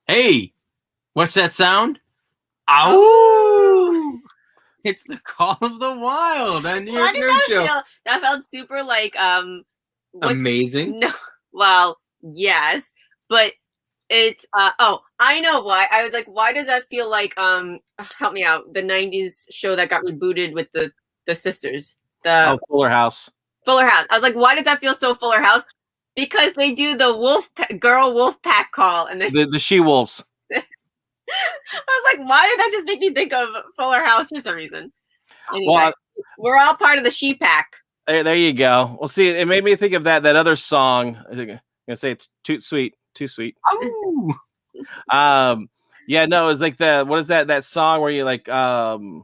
Hey, what's that sound? Ow! It's the call of the wild on your Why did nerd that show. feel? That felt super like Amazing. No, well, yes, but it's oh, I know why. I was like, why does that feel like help me out? The '90s show that got rebooted with the sisters, the Fuller House. Fuller House. I was like, why does that feel so Fuller House? Because they do the girl wolf pack call and the she wolves. I was like, why did that just make me think of Fuller House for some reason? Anyway, Well, we're all part of the she pack. There you go. Well, see, it made me think of that other song. I'm gonna say it's too sweet. Oh, yeah, no, it was like what is that song where you like the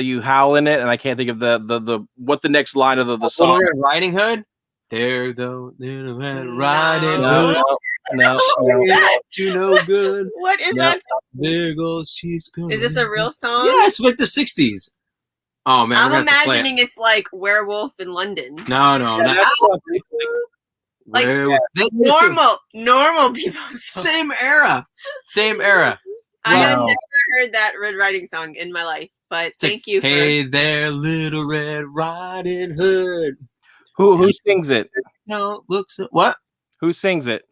you howl in it, and I can't think of the what the next line of the song. Little Red Riding Hood. There, though, Little Red Riding No, Hood. no. To no good. What is that song? There goes she's going. Is this a real song? Yeah, it's like the '60s. Oh man, I'm imagining it's like Werewolf in London. No, Yeah, Like normal people. Same era. I have Wow. never heard that Red Riding song in my life, but It's thank like, you. Hey there, Little Red Riding Hood. Who sings it? No, looks what? Who sings it?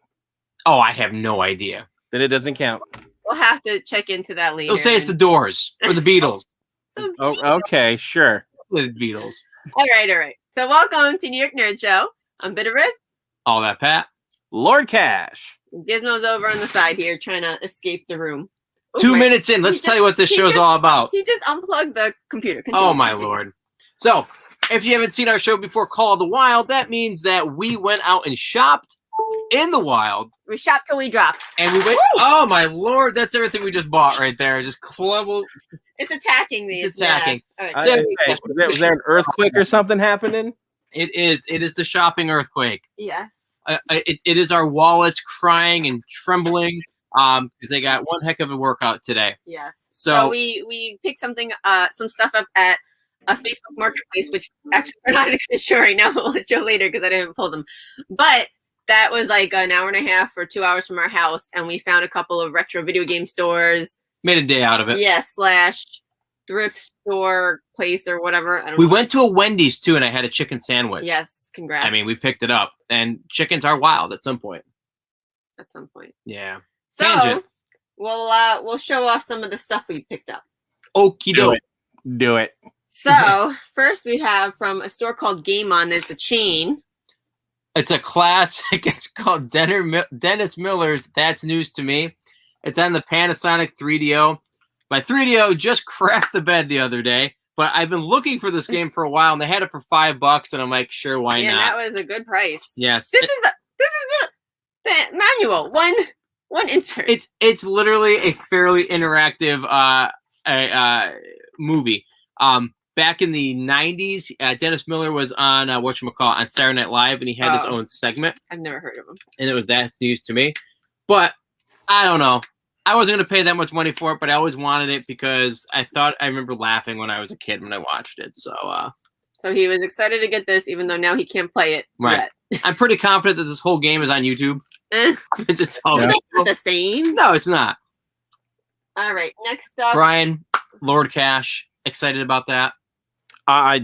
Oh, I have no idea. Then it doesn't count. We'll have to check into that later. They'll say it's the Doors or the Beatles. Oh, okay, sure. The Beatles. All right. So welcome to New York Nerd Show. I'm BitOfRits. All that, Pat. Lord Cash. Gizmo's over on the side here trying to escape the room. Oh, 2 minutes in, let's tell you what this show's all about. He just unplugged the computer. Oh my lord. So, if you haven't seen our show before, Call of the Wild, that means that we went out and shopped in the wild. We shopped till we dropped. And we went, oh my lord, that's everything we just bought right there. Just clubble. It's attacking me. It's attacking. All right. Was there an earthquake or something happening? It is the shopping earthquake. Yes. It is our wallets crying and trembling because they got one heck of a workout today. Yes. So we picked some stuff up at a Facebook Marketplace, which actually we're not actually sure right now. We'll show later because I didn't pull them. But that was like an hour and a half or 2 hours from our house, and we found a couple of retro video game stores. Made a day out of it. Yes, / thrift store place or whatever. I don't We know. went to a Wendy's too, and I had a chicken sandwich. Yes, congrats. I mean, we picked it up, and chickens are wild at some point. at some point. Yeah. So Tangent. we'll show off some of the stuff we picked up. Okie doke. Do it. So first we have from a store called Game On. There's a chain. It's a classic. It's called Dennis Miller's That's News to Me. It's on the Panasonic 3DO. My 3DO just crapped the bed the other day, but I've been looking for this game for a while, and they had it for $5, and I'm like, sure, why Yeah, not? that was a good price. Yes. This is the manual. One insert. It's literally a fairly interactive movie. Back in the 90s, Dennis Miller was on on Saturday Night Live, and he had his own segment, I've never heard of him. and it was That's News to Me. But I don't know. I wasn't going to pay that much money for it, but I always wanted it because I remember laughing when I was a kid when I watched it. So So he was excited to get this, even though now he can't play it. Right. I'm pretty confident that this whole game is on YouTube. Yet. It's all Yeah. It's not the same. No, it's not. All right. Next up. Brian, Lord Cash, excited about that.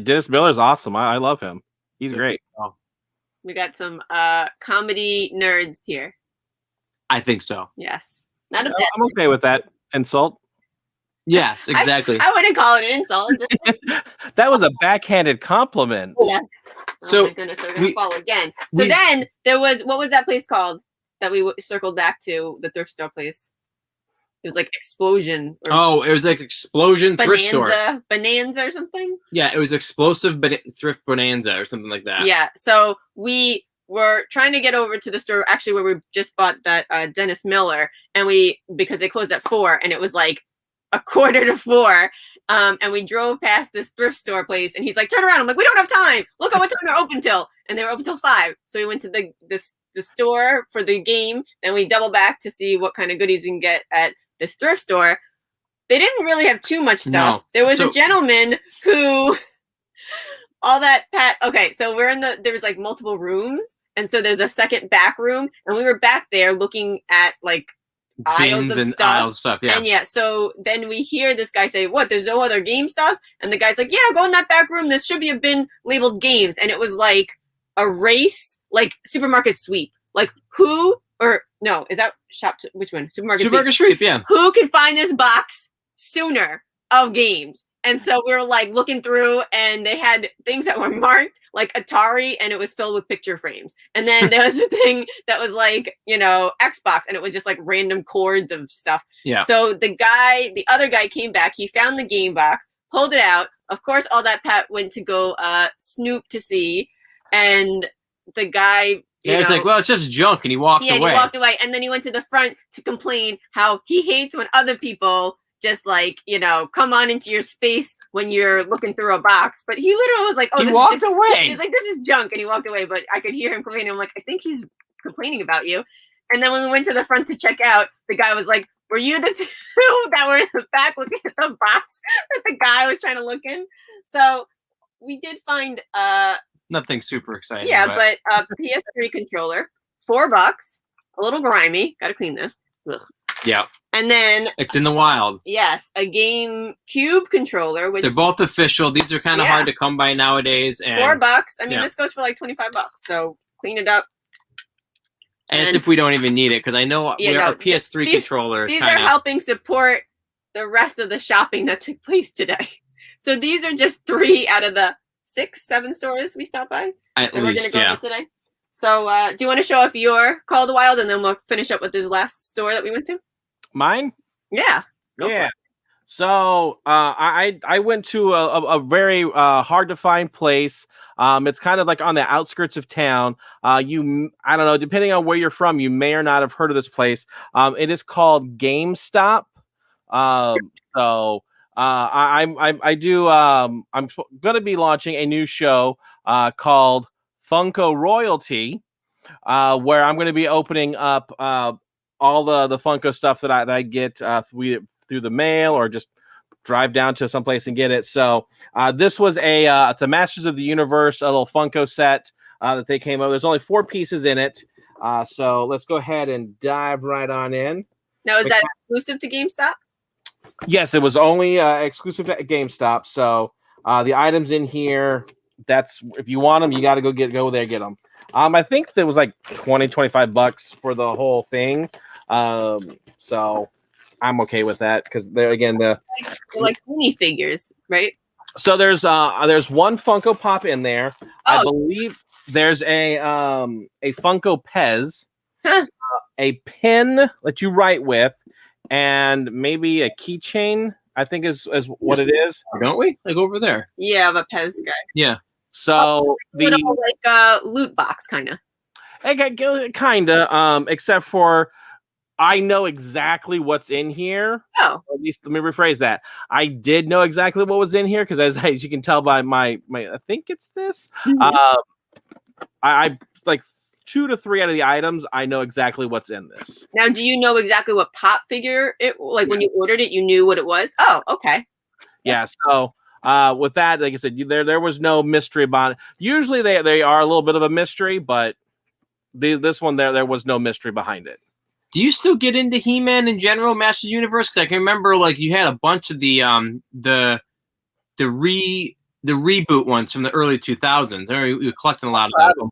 Dennis Miller's awesome. I love him. He's great. We got some comedy nerds here. I think so. Yes. Not a bad. I'm okay with that insult. Yes, exactly. I wouldn't call it an insult. That was a backhanded compliment. Yes. So oh my goodness, we're gonna fall again. So then there was what was that place called that we circled back to, the thrift store place? It was like Explosion. Or it was like Explosion Thrift Store. Bonanza or something. Yeah, it was Explosive Thrift Bonanza or something like that. Yeah. So we were trying to get over to the store actually where we just bought that Dennis Miller, and because they closed at 4, and it was like 3:45. And we drove past this thrift store place, and he's like, "Turn around!" I'm like, "We don't have time. Look at what time they're open till," and they were open till 5. So we went to the store for the game. Then we double back to see what kind of goodies we can get at this thrift store. They didn't really have too much stuff. No. There was a gentleman who all that Pat. Okay, so there was like multiple rooms, and so there's a second back room, and we were back there looking at like aisles bins of and stuff. aisles of stuff. Yeah. And yeah, so then we hear this guy say, "What? There's no other game stuff?" And the guy's like, "Yeah, go in that back room. There should be a bin labeled games." And it was like a race, like supermarket sweep. Like who or no, is that shop? Which one? Supermarket Sweep. Yeah. Who could find this box sooner of games? And so we were like looking through, and they had things that were marked like Atari, and it was filled with picture frames. And then there was a thing that was like, Xbox, and it was just like random cords of stuff. Yeah. So the other guy came back. He found the game box, pulled it out. Of course, all that Pat went to go snoop to see, and the guy. It's like, well, it's just junk, and he walked away. Yeah, he walked away, and then he went to the front to complain how he hates when other people just like, come on into your space when you're looking through a box. But he literally was like, "Oh, he walked away." He's like, "This is junk," and he walked away. But I could hear him complaining. I'm like, "I think he's complaining about you." And then when we went to the front to check out, the guy was like, "Were you the two that were in the back looking at the box that the guy was trying to look in?" So we did find nothing super exciting. Yeah, but PS3 controller, $4, a little grimy. Got to clean this. Ugh. Yeah. And then it's in the wild. Yes, a GameCube controller, which they're both official. These are kind of hard to come by nowadays. And $4. I mean, this goes for like $25. So clean it up. And it's if we don't even need it, because I know our PS3 controllers. These are helping support the rest of the shopping that took place today. So these are just 3 out of the 6, 7 stores we stopped by. At least, we're gonna go today. So do you want to show off your Call of the Wild, and then we'll finish up with this last store that we went to? Mine? Yeah. Yeah. So I went to a very hard to find place. It's kind of like on the outskirts of town. I don't know, depending on where you're from, you may or not have heard of this place. It is called GameStop. I'm going to be launching a new show called Funko Royalty, where I'm going to be opening up all the Funko stuff that I get through the mail or just drive down to someplace and get it. So this was it's a Masters of the Universe, a little Funko set that they came up. There's only 4 pieces in it. So let's go ahead and dive right on in. Now, is that exclusive to GameStop? Yes, it was only exclusive to GameStop. So the items in here, that's if you want them, you got to go there, get them. I think there was like $20-$25 for the whole thing. So I'm okay with that because they're they're like minifigures, right? So there's one Funko Pop in there. Oh. I believe there's a Funko Pez, a pin that you write with, and maybe a keychain. I think is what it is. Don't we? Like over there. Yeah, I'm a Pez guy. Yeah. So like a loot box kind of. Except for I know exactly what's in here. Oh. At least let me rephrase that. I did know exactly what was in here because as you can tell by my I think it's this. Mm-hmm. I like 2 to 3 out of the items. I know exactly what's in this. Now, do you know exactly what pop figure when you ordered it, you knew what it was? Oh, okay. Yeah. So with that, like I said, there was no mystery about it. Usually they are a little bit of a mystery, but this one there was no mystery behind it. Do you still get into He-Man in general, Master Universe? Because I can remember like you had a bunch of the reboot ones from the early 2000s. I remember you were collecting a lot of them.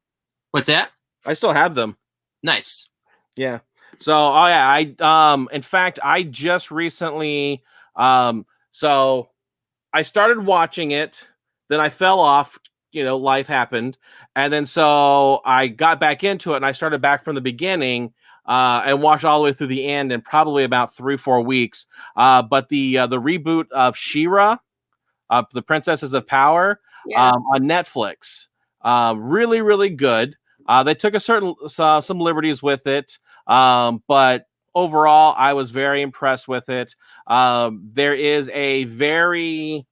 What's that? I still have them. Nice. Yeah. So I in fact I just recently so I started watching it, then I fell off, life happened, and then so I got back into it and I started back from the beginning. And watched all the way through the end in probably about 3-4 weeks. But the reboot of She-Ra, the Princesses of Power, on Netflix, really, really good. They took some liberties with it, but overall, I was very impressed with it. There is a very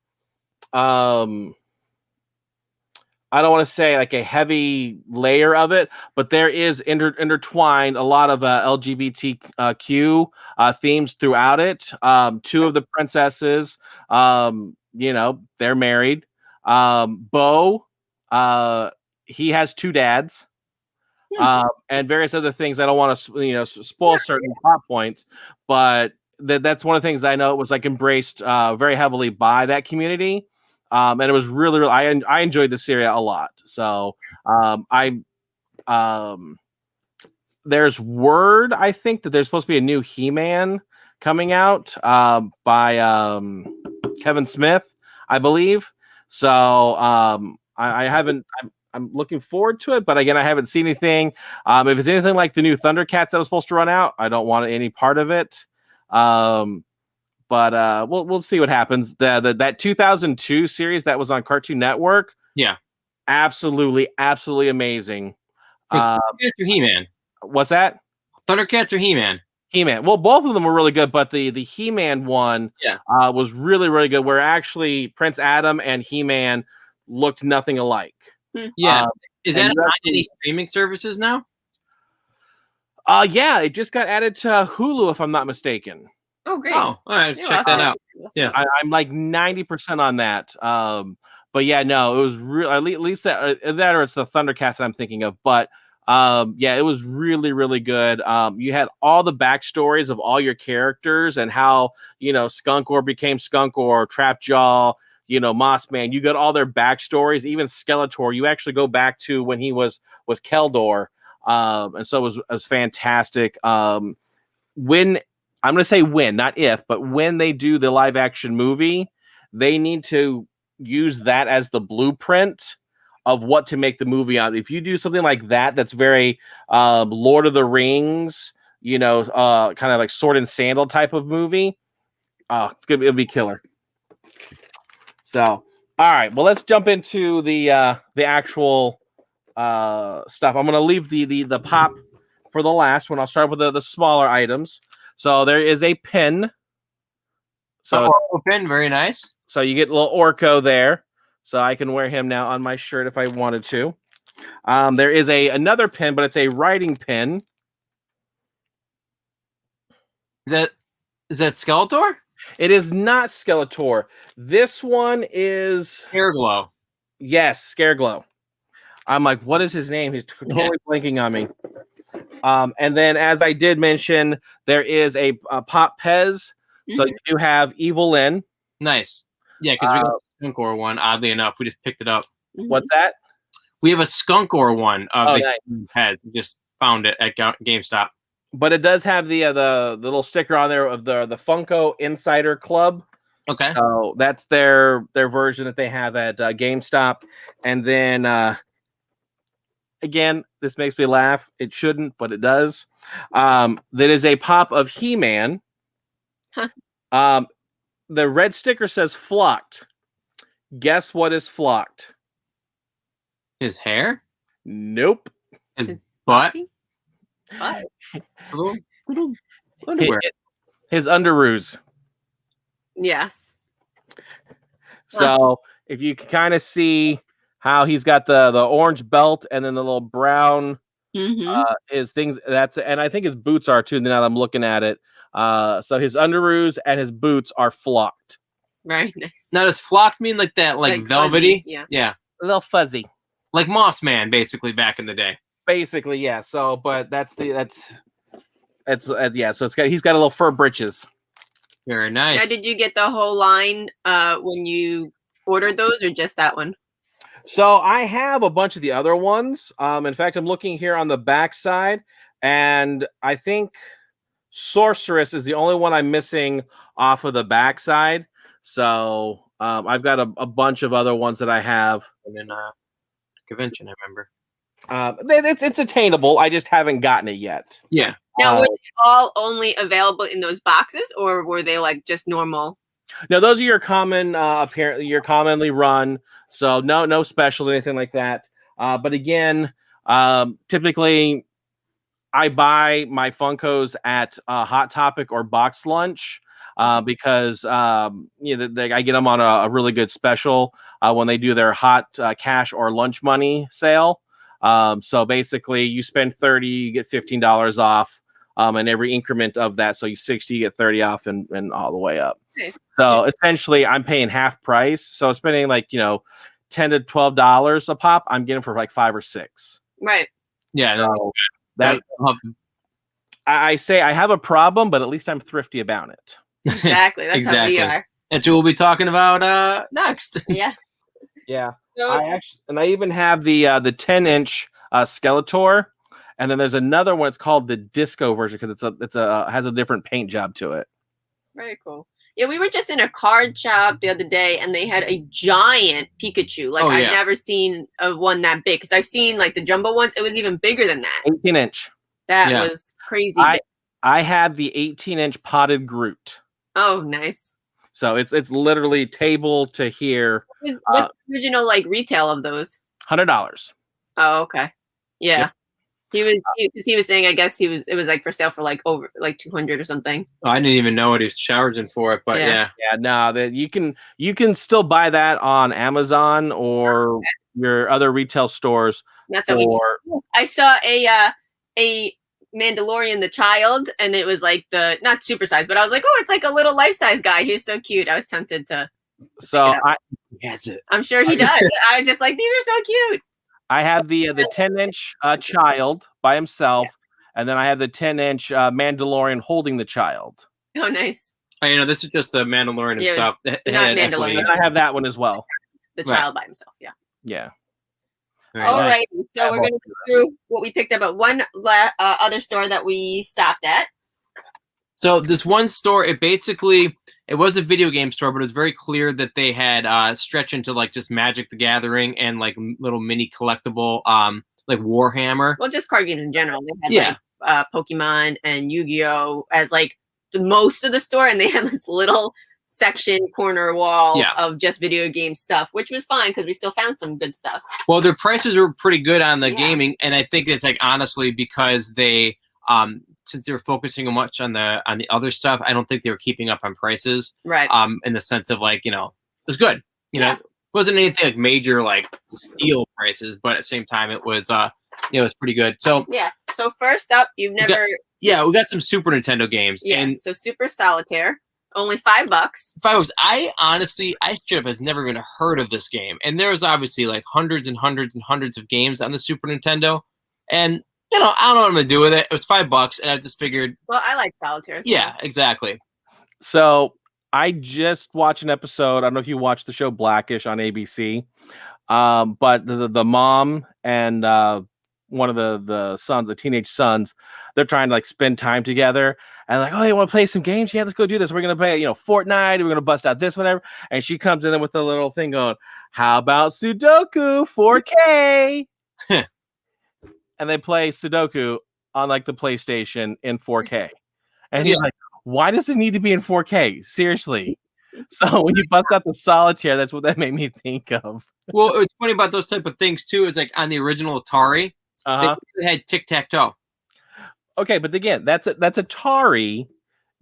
I don't want to say like a heavy layer of it, but there is intertwined a lot of LGBTQ themes throughout it. 2 of the princesses, they're married. Bo, he has 2 dads. and various other things. I don't want to spoil certain plot points, but that's one of the things that I know it was like embraced very heavily by that community. And it was really I enjoyed the series a lot. So there's word, I think, that there's supposed to be a new He-Man coming out by Kevin Smith, I believe. So I haven't. I'm looking forward to it, but again, I haven't seen anything. If it's anything like the new Thundercats that was supposed to run out, I don't want any part of it. But we'll see what happens. That 2002 series that was on Cartoon Network, absolutely amazing. Thundercats or He-Man? What's that? Thundercats or He-Man? He-Man. Well, both of them were really good, but the He-Man one was really good. Where actually Prince Adam and He-Man looked nothing alike. Yeah, is that on any streaming services now? Yeah, it just got added to Hulu, if I'm not mistaken. Oh, great! Oh, all right, let's check that out. Yeah, I'm like 90% on that. But yeah, no, it was real. At least that or it's the Thundercats that I'm thinking of. But yeah, it was really good. You had all the backstories of all your characters and how Skunkor became Skunkor, Trapjaw, Mossman. You got all their backstories. Even Skeletor, you actually go back to when he was Keldor, and so it was fantastic. When I'm going to say when, not if, but when they do the live action movie, they need to use that as the blueprint of what to make the movie out. If you do something like that, that's very Lord of the Rings, kind of like sword and sandal type of movie. It'll be killer. So, all right, well, let's jump into the actual stuff. I'm going to leave the pop for the last one. I'll start with the smaller items. So there is a pin. So pin, very nice. So you get a little Orko there. So I can wear him now on my shirt if I wanted to. There is another pin, but it's a writing pin. Is that Skeletor? It is not Skeletor. This one is Scareglow. Yes, Scareglow. I'm like, what is his name? He's totally blanking on me. And then, as I did mention, there is a Pop Pez. So you do have Evil Lyn. Nice. Yeah, because we got a Skunkor one. Oddly enough, we just picked it up. What's that? We have a Skunkor one of the nice. Pez. We just found it at GameStop. But it does have the little sticker on there of the Funko Insider Club. Okay. So that's their version that they have at GameStop. And then again, this makes me laugh. It shouldn't, but it does. That is a pop of He-Man. Huh. The red sticker says flocked. Guess what is flocked? His hair? Nope. His butt? What? Little underwear. His underoos. Yes. So if you can kind of see how he's got the orange belt and then the little brown his things, and I think his boots are too. Now that I'm looking at it, so his underoos and his boots are flocked. Very nice. Now does flocked mean like that, like velvety? Fuzzy, Yeah. A little fuzzy, like Moss Man, basically back in the day. Basically, yeah. So, but yeah. So he's got a little fur britches. Very nice. Now, did you get the whole line when you ordered those, or just that one? So I have a bunch of the other ones. In fact, I'm looking here on the back side, and I think Sorceress is the only one I'm missing off of the back side. So I've got a bunch of other ones that I have. And then convention, I remember. It's attainable. I just haven't gotten it yet. Yeah. Now, were they all only available in those boxes, or were they like just normal? No, those are your common, apparently your commonly run. So no specials or anything like that. But again, typically I buy my Funkos at Hot Topic or Box Lunch because I get them on a really good special when they do their hot cash or lunch money sale. So basically, you spend $30, you get $15 off, and every increment of that, so you 60, you get 30 off, and all the way up. Nice. So essentially, I'm paying half price. So spending $10 to $12 a pop, I'm getting for like $5 or $6. Right. Yeah, no, So that that I say I have a problem, but at least I'm thrifty about it. Exactly. That's how we are. That's what we'll be talking about next. Yeah. Yeah. So, I even have the 10-inch Skeletor, and then there's another one. It's called the Disco version because it's a has a different paint job to it. very cool. Yeah, we were just in a card shop the other day, and they had a giant Pikachu. Like, I've never seen one that big, because I've seen like the jumbo ones. It was even bigger than that. 18-inch. That was crazy. I had the 18-inch potted Groot. Oh, nice. So it's literally table to here. What's the original like retail of those? $100. Oh, okay. Yeah. Yep. He was saying, I guess it was like for sale for like over like 200 or something. Oh, I didn't even know what he was charging for it, but yeah. No, that you can still buy that on Amazon or your other retail stores. I saw a Mandalorian the child, and it was like the not supersized, but I was like, oh, it's like a little life-size guy. He's so cute. I was tempted to. So I'm sure he does. I was just like, these are so cute. I have the 10-inch child by himself, and then I have the 10-inch Mandalorian holding the child. Oh, nice. Oh, this is just the Mandalorian himself. Not Mandalorian. And I have that one as well. The child by himself. Yeah. Yeah. All right. So we're going to go through what we picked up at one other store that we stopped at. So this one store, it was a video game store, but it was very clear that they had stretched into like just Magic the Gathering and like little mini collectible like Warhammer. Well, just card games in general. They had like Pokemon and Yu-Gi-Oh! As like the most of the store, and they had this little section corner wall of just video game stuff, which was fine because we still found some good stuff. Well, their prices were pretty good on the gaming, and I think it's like honestly because they since they were focusing much on the other stuff, I don't think they were keeping up on prices. Right. In the sense of like, it was good. It wasn't anything like major like steal prices, but at the same time it was it was pretty good. So So first up, we got some Super Nintendo games. Yeah. And so Super Solitaire. Only $5. $5. I should have never even heard of this game. And there was obviously like hundreds and hundreds and hundreds of games on the Super Nintendo. And, I don't know what I'm going to do with it. It was $5. And I just figured. Well, I like Solitaire. So. Yeah, exactly. So I just watched an episode. I don't know if you watched the show Blackish on ABC. But the mom and one of the sons, the teenage sons, they're trying to like spend time together. And like, oh, you want to play some games? Yeah, let's go do this. We're going to play, Fortnite. We're going to bust out this, whatever. And she comes in there with a little thing going, how about Sudoku 4K? And they play Sudoku on like the PlayStation in 4K. And he's like, why does it need to be in 4K? Seriously. So when you bust out the Solitaire, that's what that made me think of. Well, what's funny about those type of things too is like on the original Atari, they had tic-tac-toe. Okay, but again, that's Atari,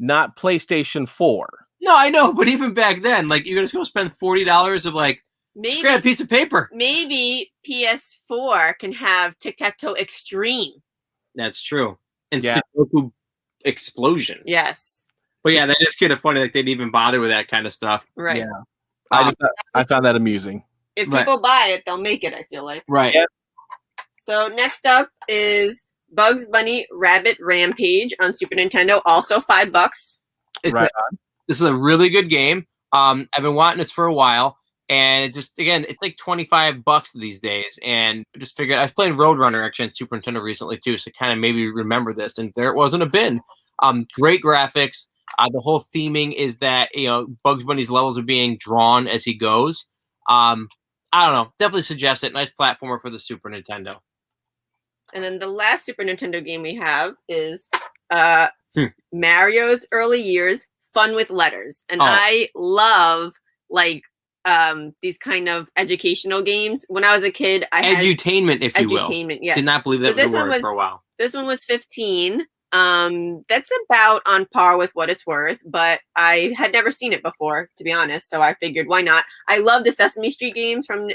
not PlayStation 4. No, I know, but even back then, like you're just go spend $40 of like scrap piece of paper. Maybe PS4 can have tic-tac-toe extreme. That's true. And Sudoku explosion. Yes. But yeah, that is kind of funny. Like they didn't even bother with that kind of stuff. Right. Yeah. I found that amusing. If people buy it, they'll make it. I feel like. Right. Yeah. So next up is Bugs Bunny Rabbit Rampage on Super Nintendo, also $5. Right on. This is a really good game. I've been wanting this for a while, and it just it's like $25 these days. And I just figured I was playing Roadrunner actually on Super Nintendo recently too, so kind of maybe remember this. And there it was in a bin. Great graphics. The whole theming is that Bugs Bunny's levels are being drawn as he goes. I don't know. Definitely suggest it. Nice platformer for the Super Nintendo. And then the last Super Nintendo game we have is Mario's Early Years, Fun with Letters. And I love like these kind of educational games. When I was a kid, I had edutainment, if you will. Edutainment, yes. Did not believe that was a word for a while. This one was $15. That's about on par with what it's worth, but I had never seen it before, to be honest. So I figured, why not? I love the Sesame Street games from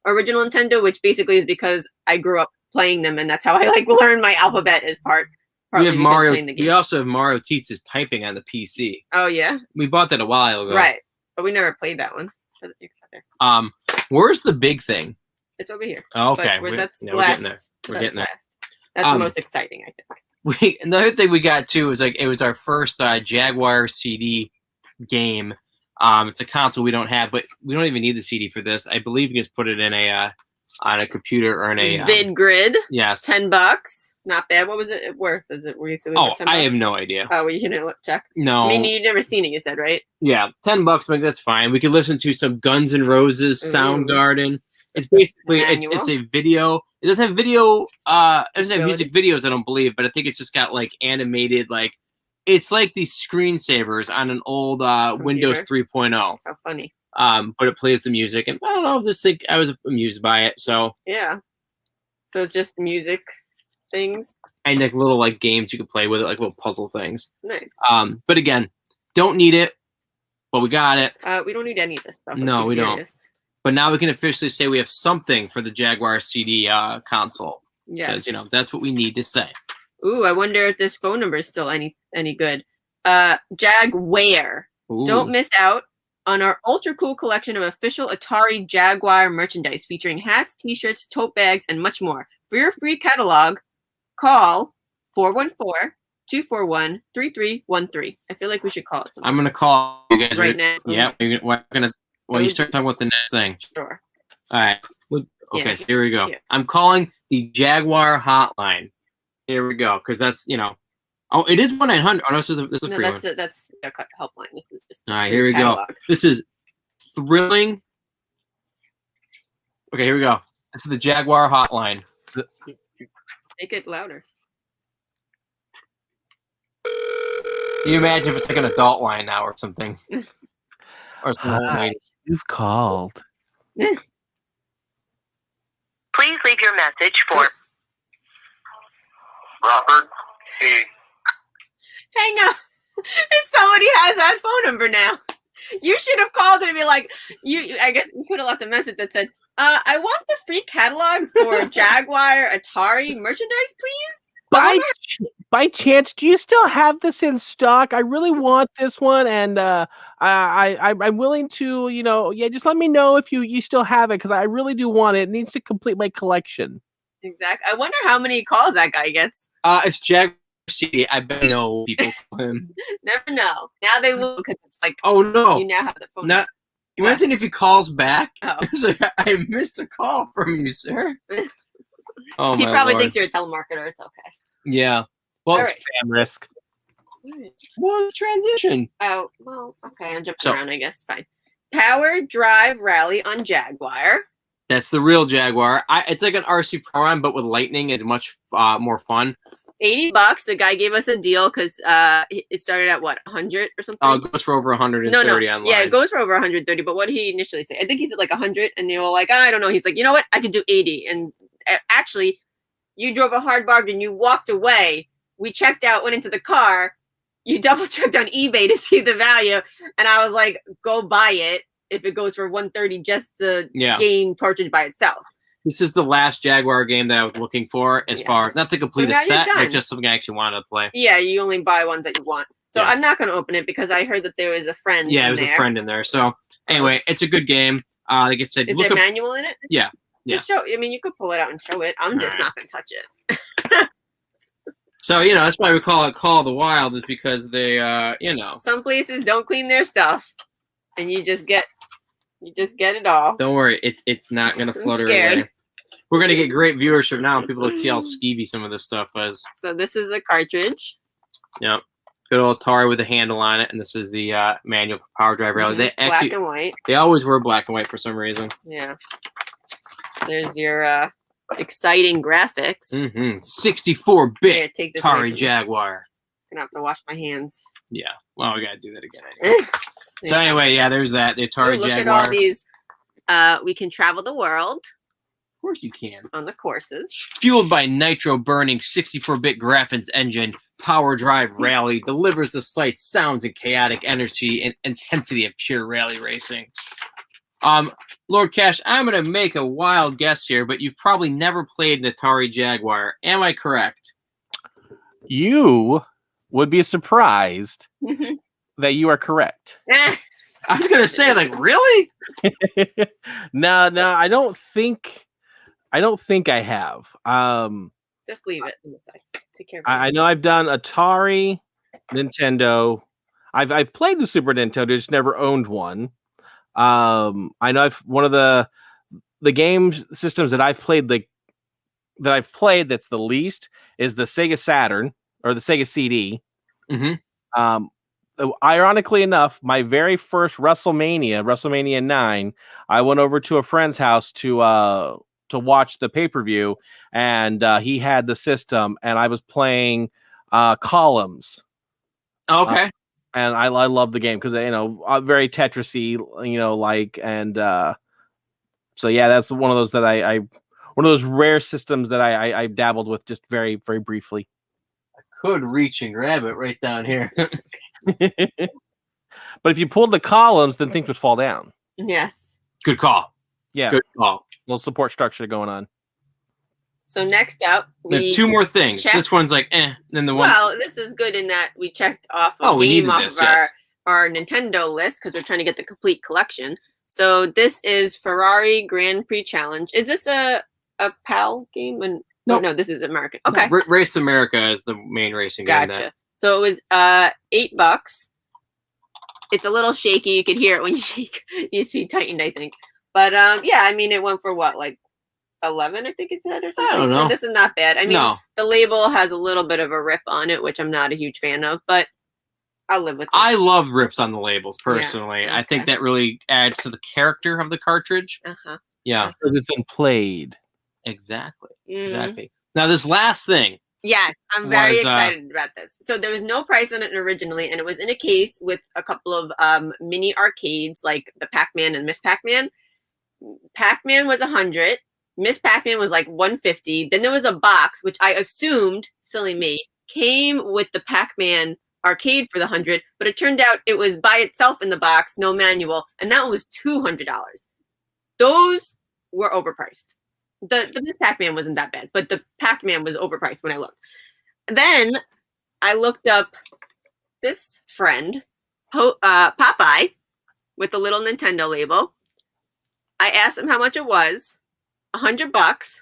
original Nintendo, which basically is because I grew up playing them, and that's how I like learned my alphabet as part. We have Mario. We also have Mario Teats' typing on the PC. Oh yeah, we bought that a while ago, right? But we never played that one. Where's the big thing? It's over here. Oh, okay, we're getting there. We're getting there. That's the most exciting, I think. Another thing we got too is like it was our first Jaguar CD game. It's a console we don't have, but we don't even need the CD for this. I believe you can just put it in a on a computer or in a VidGrid. Yes, $10. Not bad. What was it worth? Is it recently? Oh, I have no idea. Oh, well, you can check. No, I mean you've never seen it. You said, right? Yeah, $10. Like that's fine. We could listen to some Guns N' Roses, Soundgarden. It's basically it's a video. It doesn't have video. It doesn't have music videos. I don't believe, but I think it's just got like animated like. It's like these screensavers on an old Windows 3.0. How funny. But it plays the music, and I don't know. I was amused by it. So yeah. So it's just music things and like little like games you could play with it, like little puzzle things. Nice. But again, don't need it, but we got it. We don't need any of this stuff. No, we don't. But now we can officially say we have something for the Jaguar CD console. Yes. Because that's what we need to say. Ooh, I wonder if this phone number is still any good. Jaguar. Ooh. Don't miss out on our ultra cool collection of official Atari Jaguar merchandise featuring hats, t-shirts, tote bags, and much more. For your free catalog, call 414-241-3313. I feel like we should call it something. I'm going to call you guys right now. Yeah, we're going to you start talking about the next thing. Sure. All right. Okay, yeah. So here we go. Yeah. I'm calling the Jaguar hotline. Here we go, because that's, oh, it is 1-900. Oh, no, this is a free one. That's a helpline. This is just all right, here we go. This is thrilling. Okay, here we go. This is the Jaguar hotline. Make it louder. Can you imagine if it's like an adult line now or something? Or something. You've called. Please leave your message for Robert C. Hang up. And somebody has that phone number now. You should have called and be like, I guess you could have left a message that said, I want the free catalog for Jaguar Atari merchandise, please. By chance, do you still have this in stock? I really want this one, and I'm willing to, just let me know if you still have it, because I really do want it. It needs to complete my collection. Exactly. I wonder how many calls that guy gets. It's Jaguar CD. I bet no people call him. Never know. Now they will, because it's like, oh no, you now have the phone. Imagine if he calls back. Oh. It's like, I missed a call from you, sir. Oh, he my probably Lord. thinks you're a telemarketer. It's okay. Yeah. Well, it's spam risk. Well, it's transition. Oh, well, okay. I'm jumping around, I guess. Fine. Power Drive Rally on Jaguar. That's the real Jaguar. It's like an RC program, but with lightning and much more fun. $80. The guy gave us a deal because it started at what, 100 or something? Oh, it goes for over 130 online. Yeah, it goes for over 130. But what did he initially say? I think he said like 100, and they were like, I don't know. He's like, you know what? I could do 80. And actually, you drove a hard bargain. You walked away. We checked out, went into the car. You double checked on eBay to see the value, and I was like, go buy it. If it goes for 130, just the game cartridge by itself. This is the last Jaguar game that I was looking for, as far not to complete a set, but just something I actually wanted to play. Yeah, you only buy ones that you want. So I'm not going to open it because I heard that there was a friend. Yeah, there's a friend in there. So anyway, it's a good game. Like I said, is there a manual in it? Yeah. Just show. I mean, you could pull it out and show it. I'm just not going to touch it. So that's why we call it Call of the Wild, is because they, some places don't clean their stuff, and you just get it all. Don't worry, it's not gonna flutter away. We're gonna get great viewership now, and people will see how skeevy some of this stuff is. So this is the cartridge. Yep, good old Atari with a handle on it, and this is the manual for Power Drive Rally. They actually, black and white. They always were black and white for some reason. Yeah. There's your exciting graphics. 64-bit Atari Jaguar. I'm gonna have to wash my hands. Yeah. Well, we gotta do that again. Anyway. So anyway, there's that. The Atari look Jaguar. Look at all these. We can travel the world. Of course you can. On the courses. Fueled by nitro-burning 64-bit graphics engine, Power Drive Rally delivers the sights, sounds, and chaotic energy and intensity of pure rally racing. Lord Cash, I'm going to make a wild guess here, but you've probably never played an Atari Jaguar. Am I correct? You would be surprised that you are correct. I was going to say, like, really? No, I don't think I have. Just leave it in the side. Take care of it. I know I've done Atari, Nintendo. I've played the Super Nintendo, just never owned one. I know one of the game systems that I've played that's the least is the Sega Saturn or the Sega CD. Mm-hmm. Ironically enough, my very first WrestleMania 9, I went over to a friend's house to watch the pay-per-view, and he had the system, and I was playing Columns. Okay. And I love the game because very Tetris-y, and so yeah, that's one of those that I one of those rare systems that I dabbled with just very, very briefly. I could reach and grab it right down here. But if you pulled the columns, then things would fall down. Yes. Good call. Yeah. Good call. Little support structure going on. So next up, we two more things. checked. This one's like, Then the one. Well, this is good in that we checked off a we game needed off this, of yes. our Nintendo list because we're trying to get the complete collection. So this is Ferrari Grand Prix Challenge. Is this a PAL game? No, this is American. Okay. No, Race America is the main racing game. Gotcha. So it was $8. It's a little shaky. You could hear it when you shake. You see tightened, I think. But yeah, I mean, it went for what, like 11, I think it said, or something. I don't know. So this is not bad. I mean, No. the label has a little bit of a rip on it, which I'm not a huge fan of, but I'll live with it. I love rips on the labels personally. Yeah, I think okay. that really adds to the character of the cartridge. Uh-huh. Yeah, Because it's been played. exactly. Mhm. Exactly. Now this last thing. Yes, I'm very Was, excited about this. So there was no price on it originally, and it was in a case with a couple of mini arcades, like the Pac-Man and Miss Pac-Man. Pac-Man was 100. Miss Pac-Man was like 150. Then there was a box, which I assumed, silly me, came with the Pac-Man arcade for the 100, but it turned out it was by itself in the box, no manual, and that was $200. Those were overpriced. The Miss Pac-Man wasn't that bad, but the Pac-Man was overpriced when I looked. Then I looked up this friend, Popeye, with the little Nintendo label. I asked him how much it was. $100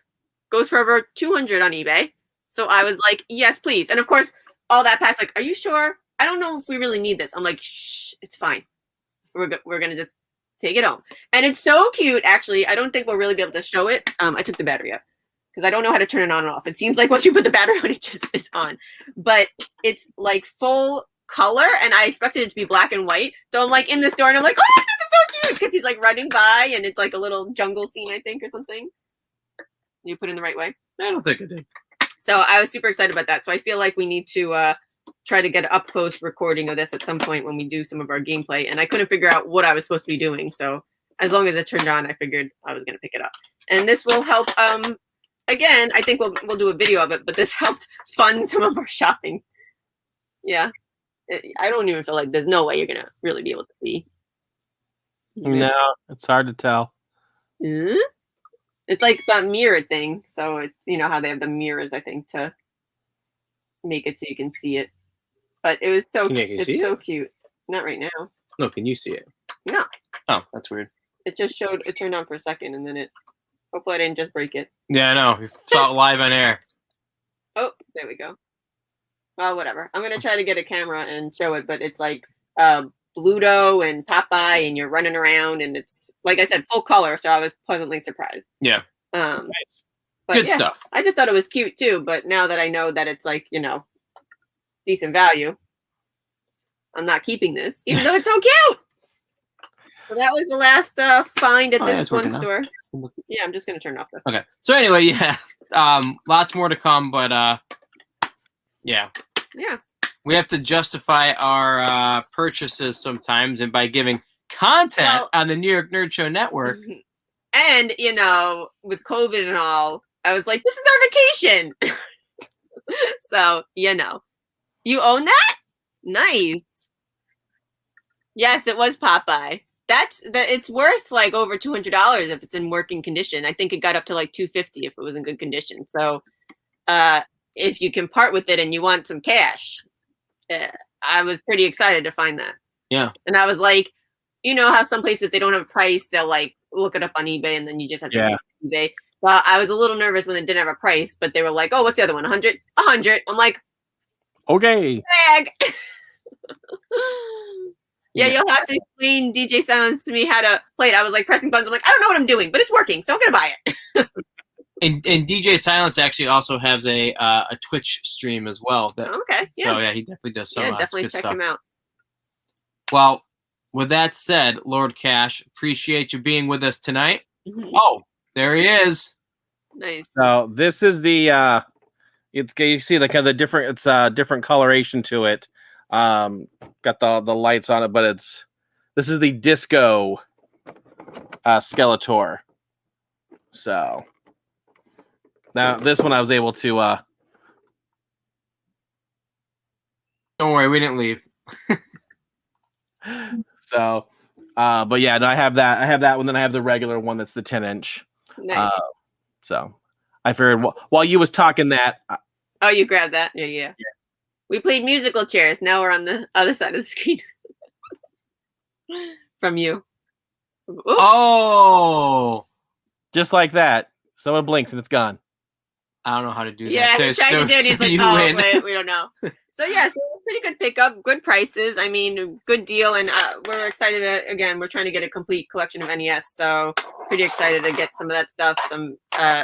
goes for over 200 on eBay. So I was like, yes, please. And of course, AllThatPat's like, are you sure? I don't know if we really need this. I'm like, shh, it's fine. We're gonna just take it home. And it's so cute, actually. I don't think we'll really be able to show it. I took the battery out because I don't know how to turn it on and off. It seems like once you put the battery on, it just is on. But it's like full color, and I expected it to be black and white. So I'm like in the store, and I'm like, oh, this is so cute, because he's like running by, and it's like a little jungle scene, I think, or something. You put it in the right way? I don't think I did. So I was super excited about that. So I feel like we need to try to get an up-close recording of this at some point when we do some of our gameplay. And I couldn't figure out what I was supposed to be doing. So as long as it turned on, I figured I was going to pick it up. And this will help. Again, I think we'll do a video of it, but this helped fund some of our shopping. Yeah. I don't even feel like there's no way you're going to really be able to see. No, it's hard to tell. Mm-hmm. It's like that mirror thing. So it's, you know, how they have the mirrors, I think, to make it so you can see it. But it was so Can you see so it? cute. Not right now. No, can you see it? No. Oh, that's weird. It just showed, it turned on for a second, and then it, hopefully I didn't just break it. Yeah, I know. We saw it live on air. Oh, there we go. Well, whatever. I'm going to try to get a camera and show it, but it's like Bluto and Popeye, and you're running around, and it's, like I said, full color, so I was pleasantly surprised. Yeah. Nice. But Good yeah, stuff. I just thought it was cute, too, but now that I know that it's like, you know, decent value, I'm not keeping this, even though it's so cute! So that was the last find at Oh, yeah, this it's one working now. store. Yeah, I'm just going to turn it off, though. Okay. So anyway, yeah. Lots more to come, but yeah. Yeah. We have to justify our purchases sometimes, and by giving content Well- on the New York Nerd Show Network. And, you know, with COVID and all, I was like, this is our vacation. So, you know. You own that? Nice. Yes, it was Popeye. It's worth like over $200 if it's in working condition. I think it got up to like $250 if it was in good condition. So, if you can part with it and you want some cash, I was pretty excited to find that. Yeah. And I was like, you know how some places, if they don't have a price, they'll like look it up on eBay, and then you just have to Yeah. eBay. Well, I was a little nervous when it didn't have a price, but they were like, "Oh, what's the other one? 100? 100." I'm like, Okay. "Bag." Yeah, you'll have to explain DJ Silence to me how to play it. I was like pressing buttons. I'm like, I don't know what I'm doing, but it's working, so I'm gonna buy it. And DJ Silence actually also has a Twitch stream as well. Okay. Yeah. So yeah, he definitely does some. Definitely good check stuff. him out. Well, with that said, Lord Cash, appreciate you being with us tonight. Mhm. Oh, there he is. Nice. So this is the it's you see the kind of the different it's different coloration to it. Got the lights on it, but this is the disco Skeletor. So now this one I was able to Don't worry, we didn't leave. so but yeah, no, I have that one, then I have the regular one that's the 10-inch. Nice. So I figured while you was talking that Oh, you grabbed that? Yeah. We played musical chairs. Now we're on the other side of the screen. From you. Ooh. Oh, just like that. Someone blinks and it's gone. I don't know how to do Yeah, that. he tried to do it. He's like, you oh, win. wait, we don't know. So, yeah, so it was pretty good pickup, good prices. I mean, good deal. And we're excited to, again, we're trying to get a complete collection of NES. So, pretty excited to get some of that stuff, some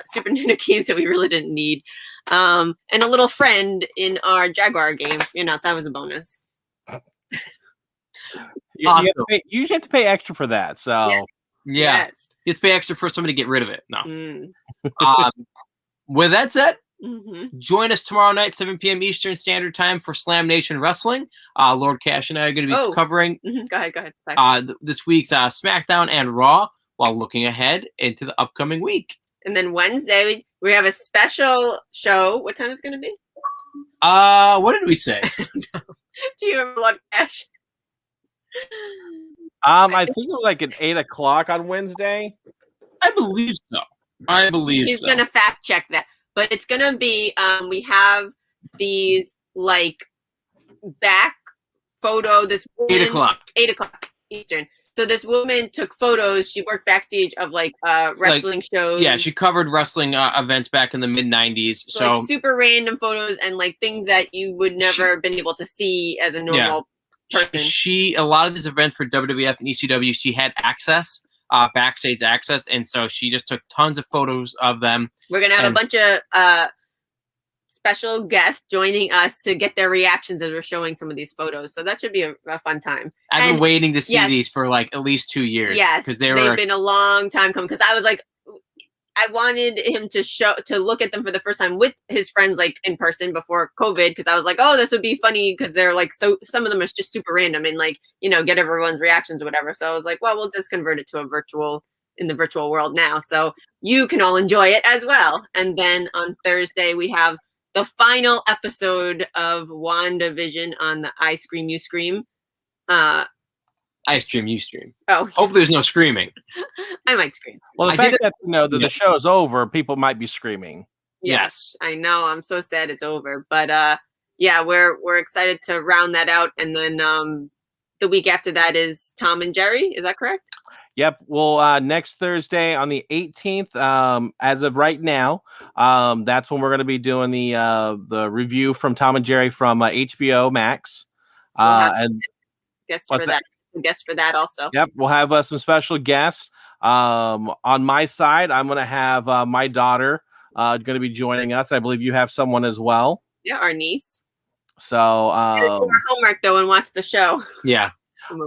Super Nintendo games that we really didn't need. And a little friend in our Jaguar game. You know, that was a bonus. Awesome. You usually have to pay extra for that. So, Yes. Yeah, Yes. you have to pay extra for somebody to get rid of it. No. Mm. With that said, Mm-hmm. join us tomorrow night, 7 p.m. Eastern Standard Time for Slam Nation Wrestling. Lord Cash and I are going to be covering Mm-hmm. Go ahead. Sorry. this week's SmackDown and Raw while looking ahead into the upcoming week. And then Wednesday, we have a special show. What time is it going to be? What did we say? Do you remember, Lord Cash? I think it was like at 8:00 on Wednesday. I believe so. He's going to fact check that. But it's going to be, we have these, like, back photo. This woman, 8:00 Eastern. So this woman took photos. She worked backstage of, like, wrestling shows. Yeah, she covered wrestling events back in the mid-90s. So like, super random photos and, like, things that you would never been able to see as a normal person. A lot of these events for WWF and ECW, she had access. Backstage access, and so she just took tons of photos of them. We're gonna have a bunch of special guests joining us to get their reactions as we're showing some of these photos. So that should be a fun time. I've been waiting to see these for like at least 2 years. Yes, because they've been a long time coming. Because I was like, I wanted him to look at them for the first time with his friends, like in person before COVID. Because I was like, oh, this would be funny because they're like some of them are just super random and like get everyone's reactions or whatever. So I was like, well, we'll just convert it to in the virtual world now, so you can all enjoy it as well. And then on Thursday we have the final episode of WandaVision on the I Scream You Scream. I stream, you stream. Oh, hope there's no screaming. I might scream. Well, the fact that the show's over, people might be screaming. Yes, I know. I'm so sad it's over, but yeah, we're excited to round that out, and then the week after that is Tom and Jerry. Is that correct? Yep. Well, next Thursday on the 18th, as of right now, that's when we're going to be doing the review from Tom and Jerry from HBO Max. And guests for that. Guests for that also. Yep, we'll have some special guests. On my side, I'm going to have my daughter going to be joining us. I believe you have someone as well. Yeah, our niece. So do our homework though and watch the show. Yeah.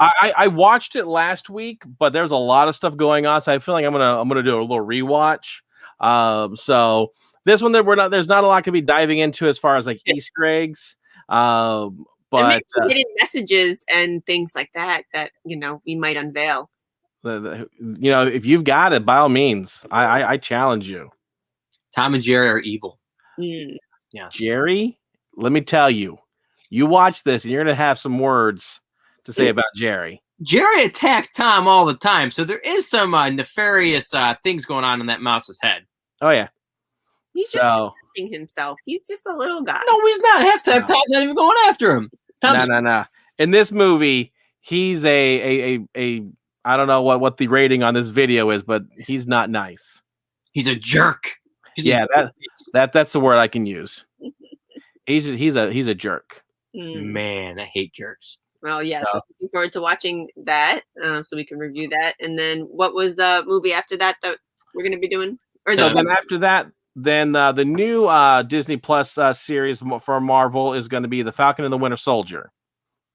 I watched it last week, but there's a lot of stuff going on, so I feel like I'm gonna do a little rewatch. So this one there's not a lot to be diving into as far as like Easter eggs. But hidden messages and things like that we might unveil. If you've got it, by all means, I challenge you. Tom and Jerry are evil. Yeah, Jerry, let me tell you, you watch this and you're gonna have some words to say about Jerry. Jerry attacks Tom all the time, so there is some nefarious things going on in that mouse's head. Oh yeah, he's just protecting himself. He's just a little guy. No, he's not. Half time, Tom's not even going after him. No. In this movie, he's a I don't know what the rating on this video is, but he's not nice. He's a jerk. Yeah, that's the word I can use. He's a jerk. Man, I hate jerks. Well, yeah, so looking forward to watching that, so we can review that. And then what was the movie after that we're going to be doing? So then after that, the new Disney Plus series for Marvel is going to be The Falcon and the Winter Soldier.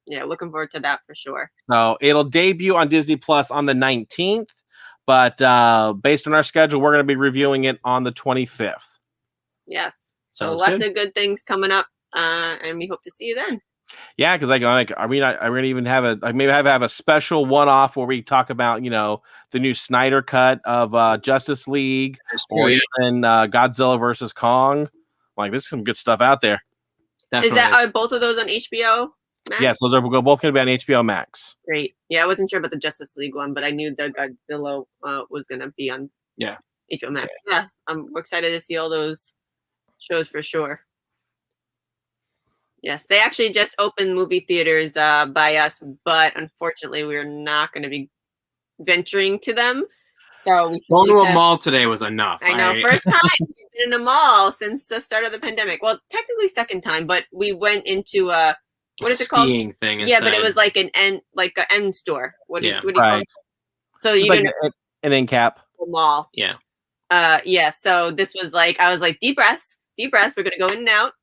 Yeah, looking forward to that for sure. So it'll debut on Disney Plus on the 19th, but based on our schedule, we're going to be reviewing it on the 25th. Yes. So Sounds lots good. of good things coming up, and we hope to see you then. Yeah, because I'm gonna even have a special one-off where we talk about the new Snyder cut of Justice League or even Godzilla versus Kong. Like, there's some good stuff out there. Definitely. Are both of those on HBO Max? Yes, those are both going to be on HBO Max. Great. Yeah, I wasn't sure about the Justice League one, but I knew the Godzilla was going to be on HBO Max. Yeah, we're excited to see all those shows for sure. Yes, they actually just opened movie theaters by us, but unfortunately, we're not going to be venturing to them. So we going to a mall today was enough. I know, first time in a mall since the start of the pandemic. Well, technically second time, but we went into what is it called? Skiing thing. Yeah, but it was like an end store. What do you call it? So it's you like didn't an end cap mall. Yeah. Yeah. So this was I was like, deep breaths. We're gonna go in and out.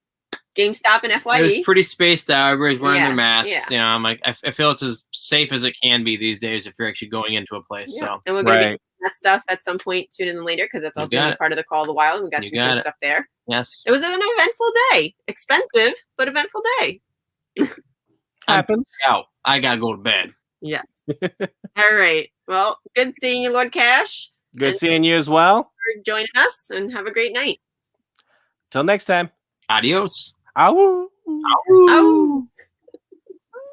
GameStop and FYE. It was pretty spaced out. Everybody's wearing their masks. Yeah. You know, I'm like, I feel it's as safe as it can be these days if you're actually going into a place. Yeah. So, and we're gonna be doing that stuff at some point sooner than later because that's also gonna be part of the Call of the Wild. And we got some good stuff there. Yes. It was an eventful day. Expensive, but eventful day. happens. Out. I gotta go to bed. Yes. All right. Well, good seeing you, Lord Cash. Good seeing you as well. For joining us, and have a great night. Till next time. Adios. Ow. Ow.